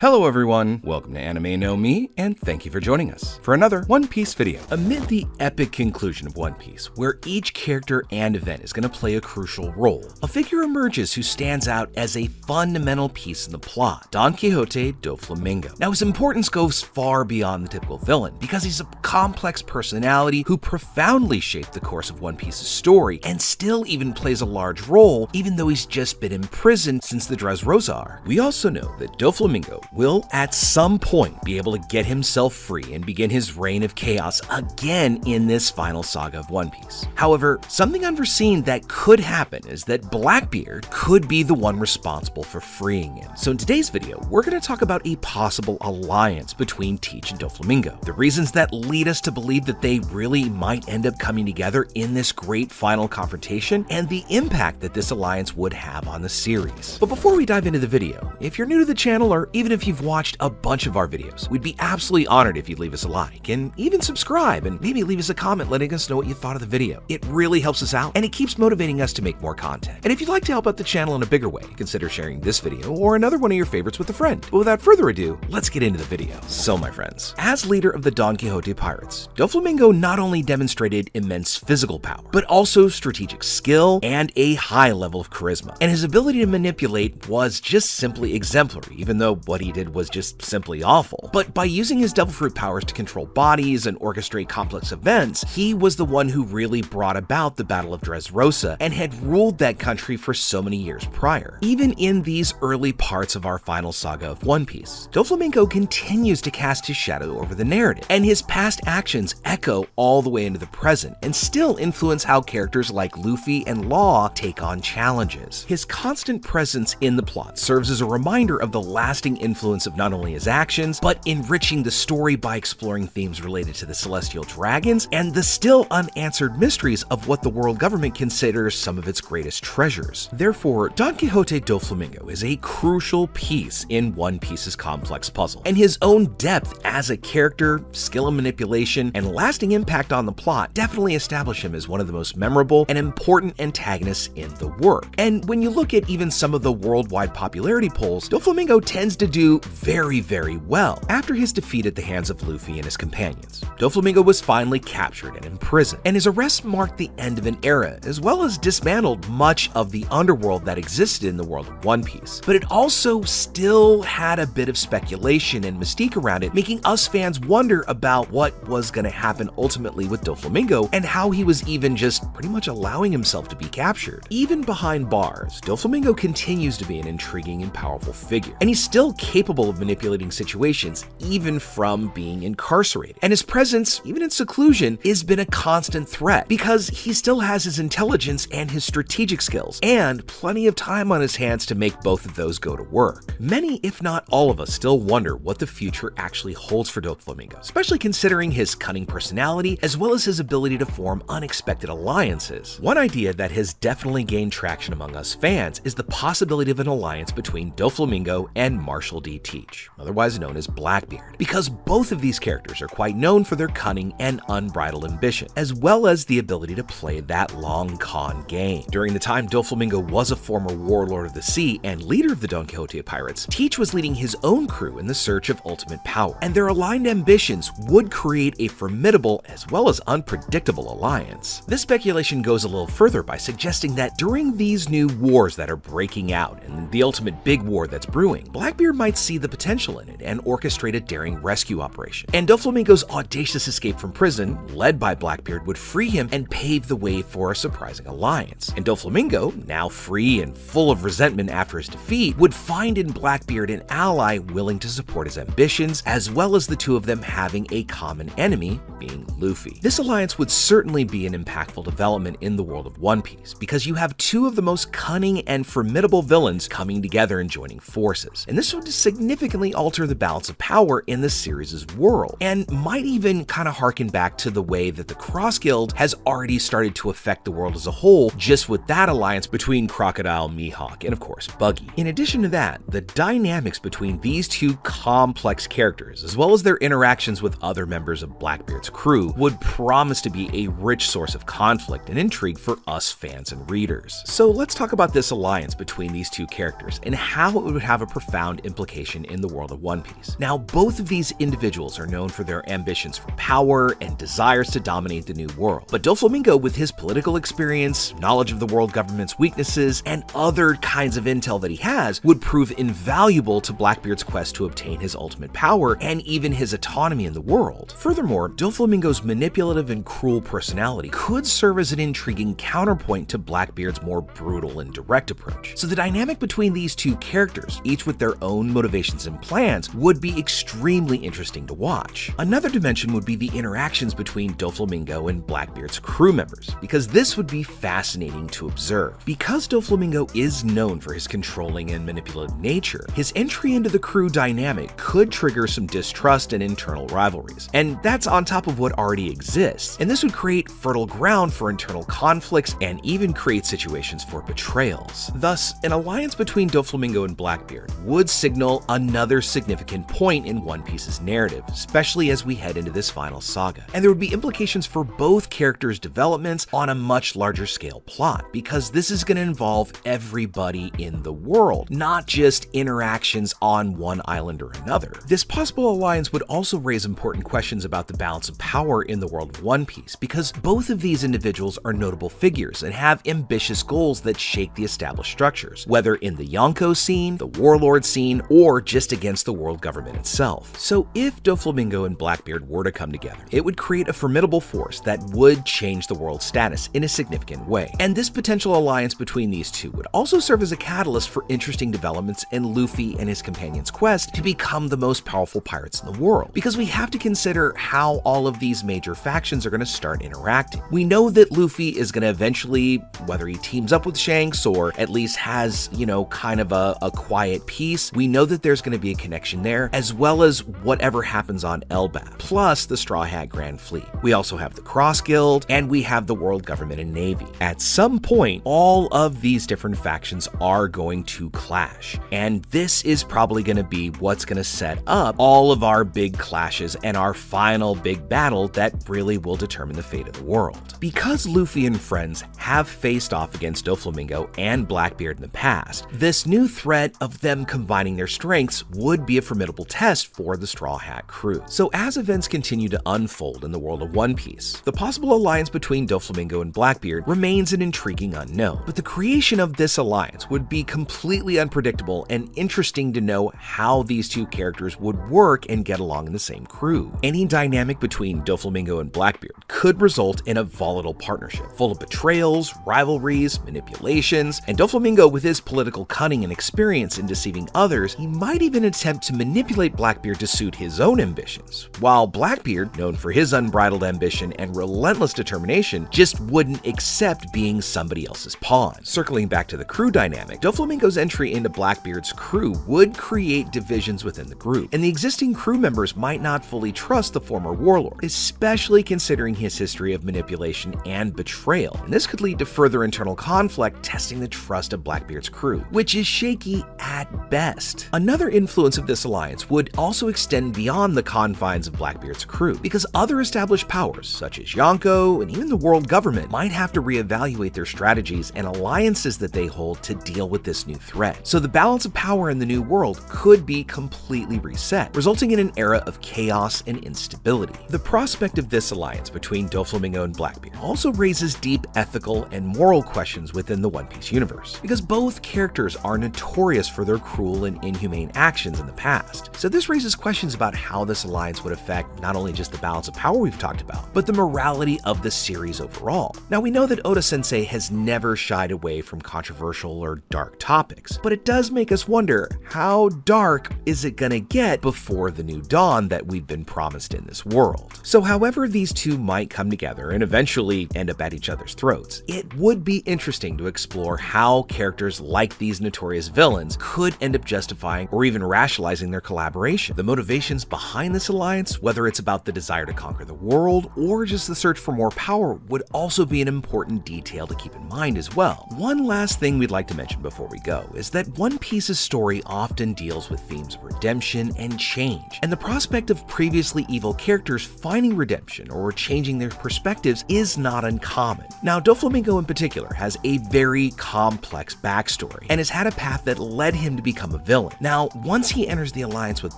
Hello everyone, welcome to Anime No Me, and thank you for joining us for another One Piece video. Amid the epic conclusion of One Piece, where each character and event is going to play a crucial role, a figure emerges who stands out as a fundamental piece in the plot, Don Quixote Doflamingo. Now his importance goes far beyond the typical villain, because he's a complex personality who profoundly shaped the course of One Piece's story, and still even plays a large role, even though he's just been imprisoned since the Dressrosa arc. We also know that Doflamingo will at some point be able to get himself free and begin his reign of chaos again in this final saga of One Piece. However, something unforeseen that could happen is that Blackbeard could be the one responsible for freeing him. So in today's video, we're going to talk about a possible alliance between Teach and Doflamingo, the reasons that lead us to believe that they really might end up coming together in this great final confrontation, and the impact that this alliance would have on the series. But before we dive into the video, if you're new to the channel, or even if you've watched a bunch of our videos, we'd be absolutely honored if you'd leave us a like and even subscribe and maybe leave us a comment letting us know what you thought of the video. It really helps us out and it keeps motivating us to make more content. And if you'd like to help out the channel in a bigger way, consider sharing this video or another one of your favorites with a friend. But without further ado, let's get into the video. So my friends, as leader of the Don Quixote pirates, Doflamingo not only demonstrated immense physical power, but also strategic skill and a high level of charisma. And his ability to manipulate was just simply exemplary, even though what he did was just simply awful. But by using his devil fruit powers to control bodies and orchestrate complex events, he was the one who really brought about the Battle of Dressrosa and had ruled that country for so many years prior. Even in these early parts of our final saga of One Piece, Doflamingo continues to cast his shadow over the narrative, and his past actions echo all the way into the present and still influence how characters like Luffy and Law take on challenges. His constant presence in the plot serves as a reminder of the lasting influence of not only his actions, but enriching the story by exploring themes related to the celestial dragons and the still unanswered mysteries of what the world government considers some of its greatest treasures. Therefore, Don Quixote Doflamingo is a crucial piece in One Piece's complex puzzle, and his own depth as a character, skill in manipulation, and lasting impact on the plot definitely establish him as one of the most memorable and important antagonists in the work. And when you look at even some of the worldwide popularity polls, Doflamingo tends to do very well. After his defeat at the hands of Luffy and his companions, Doflamingo was finally captured and imprisoned, and his arrest marked the end of an era, as well as dismantled much of the underworld that existed in the world of One Piece. But it also still had a bit of speculation and mystique around it, making us fans wonder about what was going to happen ultimately with Doflamingo and how he was even just pretty much allowing himself to be captured. Even behind bars, Doflamingo continues to be an intriguing and powerful figure, and he's still capable of manipulating situations even from being incarcerated. And his presence, even in seclusion, has been a constant threat because he still has his intelligence and his strategic skills, and plenty of time on his hands to make both of those go to work. Many, if not all of us, still wonder what the future actually holds for Doflamingo, especially considering his cunning personality as well as his ability to form unexpected alliances. One idea that has definitely gained traction among us fans is the possibility of an alliance between Doflamingo and Marshall D. Teach, otherwise known as Blackbeard, because both of these characters are quite known for their cunning and unbridled ambition, as well as the ability to play that long con game. During the time Doflamingo was a former warlord of the sea and leader of the Don Quixote pirates, Teach was leading his own crew in the search of ultimate power, and their aligned ambitions would create a formidable as well as unpredictable alliance. This speculation goes a little further by suggesting that during these new wars that are breaking out and the ultimate big war that's brewing, Blackbeard might see the potential in it and orchestrate a daring rescue operation. And Doflamingo's audacious escape from prison, led by Blackbeard, would free him and pave the way for a surprising alliance. And Doflamingo, now free and full of resentment after his defeat, would find in Blackbeard an ally willing to support his ambitions, as well as the two of them having a common enemy, being Luffy. This alliance would certainly be an impactful development in the world of One Piece, because you have two of the most cunning and formidable villains coming together and joining forces. And this would significantly alter the balance of power in the series' world, and might even kind of harken back to the way that the Cross Guild has already started to affect the world as a whole, just with that alliance between Crocodile, Mihawk, and of course Buggy. In addition to that, the dynamics between these two complex characters, as well as their interactions with other members of Blackbeard's crew, would promise to be a rich source of conflict and intrigue for us fans and readers. So let's talk about this alliance between these two characters and how it would have a profound implication location in the world of One Piece. Now, both of these individuals are known for their ambitions for power and desires to dominate the new world. But Doflamingo, with his political experience, knowledge of the world government's weaknesses, and other kinds of intel that he has, would prove invaluable to Blackbeard's quest to obtain his ultimate power and even his autonomy in the world. Furthermore, Doflamingo's manipulative and cruel personality could serve as an intriguing counterpoint to Blackbeard's more brutal and direct approach. So the dynamic between these two characters, each with their own motivations and plans, would be extremely interesting to watch. Another dimension would be the interactions between Doflamingo and Blackbeard's crew members, because this would be fascinating to observe. Because Doflamingo is known for his controlling and manipulative nature, his entry into the crew dynamic could trigger some distrust and internal rivalries. And that's on top of what already exists. And this would create fertile ground for internal conflicts and even create situations for betrayals. Thus, an alliance between Doflamingo and Blackbeard would signal another significant point in One Piece's narrative, especially as we head into this final saga. And there would be implications for both characters' developments on a much larger scale plot, because this is going to involve everybody in the world, not just interactions on one island or another. This possible alliance would also raise important questions about the balance of power in the world of One Piece, because both of these individuals are notable figures and have ambitious goals that shake the established structures, whether in the Yonko scene, the warlord scene, or just against the world government itself. So if Doflamingo and Blackbeard were to come together, it would create a formidable force that would change the world's status in a significant way. And this potential alliance between these two would also serve as a catalyst for interesting developments in Luffy and his companion's quest to become the most powerful pirates in the world, because we have to consider how all of these major factions are going to start interacting. We know that Luffy is going to eventually, whether he teams up with Shanks or at least has, kind of a quiet peace, we know that there's going to be a connection there, as well as whatever happens on Elbap, plus the Straw Hat Grand Fleet. We also have the Cross Guild, and we have the world government and navy. At some point, all of these different factions are going to clash, and this is probably going to be what's going to set up all of our big clashes and our final big battle that really will determine the fate of the world. Because Luffy and friends have faced off against Doflamingo and Blackbeard in the past, this new threat of them combining their strengths would be a formidable test for the Straw Hat crew. So as events continue to unfold in the world of One Piece, the possible alliance between Doflamingo and Blackbeard remains an intriguing unknown, but the creation of this alliance would be completely unpredictable and interesting to know how these two characters would work and get along in the same crew. Any dynamic between Doflamingo and Blackbeard could result in a volatile partnership, full of betrayals, rivalries, manipulations, and Doflamingo, with his political cunning and experience in deceiving others, he might even attempt to manipulate Blackbeard to suit his own ambitions, while Blackbeard, known for his unbridled ambition and relentless determination, just wouldn't accept being somebody else's pawn. Circling back to the crew dynamic, Doflamingo's entry into Blackbeard's crew would create divisions within the group, and the existing crew members might not fully trust the former warlord, especially considering his history of manipulation and betrayal, and this could lead to further internal conflict, testing the trust of Blackbeard's crew, which is shaky at best. Another influence of this alliance would also extend beyond the confines of Blackbeard's crew, because other established powers, such as Yonko and even the world government, might have to reevaluate their strategies and alliances that they hold to deal with this new threat. So the balance of power in the new world could be completely reset, resulting in an era of chaos and instability. The prospect of this alliance between Doflamingo and Blackbeard also raises deep ethical and moral questions within the One Piece universe, because both characters are notorious for their cruel and inhumane actions in the past. So this raises questions about how this alliance would affect not only just the balance of power we've talked about, but the morality of the series overall. Now, we know that Oda-sensei has never shied away from controversial or dark topics, but it does make us wonder, how dark is it gonna get before the new dawn that we've been promised in this world? So however these two might come together and eventually end up at each other's throats, it would be interesting to explore how characters like these notorious villains could end up justifying or even rationalizing their collaboration. The motivations behind this alliance, whether it's about the desire to conquer the world or just the search for more power, would also be an important detail to keep in mind as well. One last thing we'd like to mention before we go is that One Piece's story often deals with themes of redemption and change, and the prospect of previously evil characters finding redemption or changing their perspectives is not uncommon. Now, Doflamingo in particular has a very complex backstory and has had a path that led him to become a villain, Now, once he enters the alliance with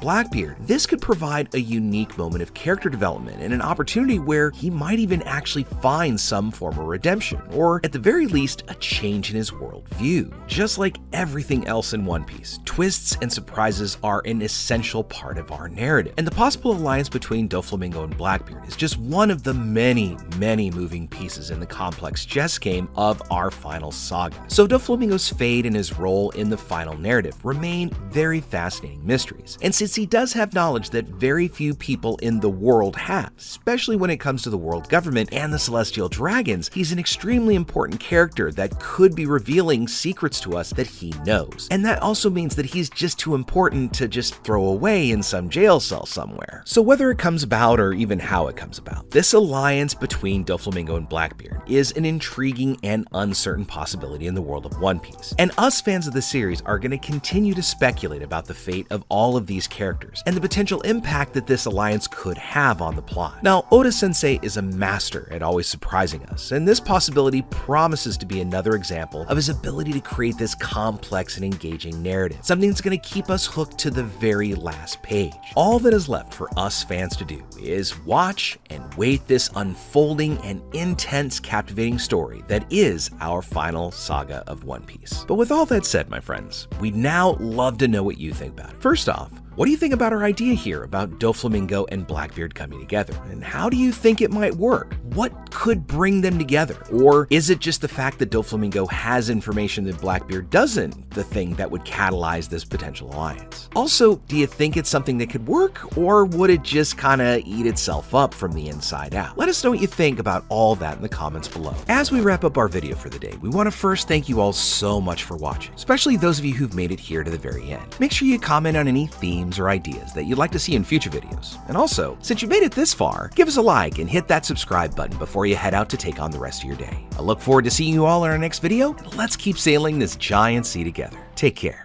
Blackbeard, this could provide a unique moment of character development and an opportunity where he might even actually find some form of redemption, or at the very least, a change in his worldview. Just like everything else in One Piece, twists and surprises are an essential part of our narrative, and the possible alliance between Doflamingo and Blackbeard is just one of the many moving pieces in the complex chess game of our final saga. So Doflamingo's fate and his role in the final narrative remain very fascinating mysteries. And since he does have knowledge that very few people in the world have, especially when it comes to the world government and the celestial dragons, he's an extremely important character that could be revealing secrets to us that he knows. And that also means that he's just too important to just throw away in some jail cell somewhere. So whether it comes about or even how it comes about, this alliance between Doflamingo and Blackbeard is an intriguing and uncertain possibility in the world of One Piece. And us fans of the series are going to continue to speculate about the fate of all of these characters and the potential impact that this alliance could have on the plot. Now, Oda-sensei is a master at always surprising us, and this possibility promises to be another example of his ability to create this complex and engaging narrative, something that's going to keep us hooked to the very last page. All that is left for us fans to do is watch and wait this unfolding and intense, captivating story that is our final saga of One Piece. But with all that said, my friends, we'd now love to know what you think about it. First off, what do you think about our idea here about Doflamingo and Blackbeard coming together? And how do you think it might work? What could bring them together? Or is it just the fact that Doflamingo has information that Blackbeard doesn't, the thing that would catalyze this potential alliance? Also, do you think it's something that could work, or would it just kinda eat itself up from the inside out? Let us know what you think about all that in the comments below. As we wrap up our video for the day, we want to first thank you all so much for watching, especially those of you who've made it here to the very end. Make sure you comment on any themes or ideas that you'd like to see in future videos. And also, since you made it this far, give us a like and hit that subscribe button before you head out to take on the rest of your day. I look forward to seeing you all in our next video, and let's keep sailing this giant sea together. Take care.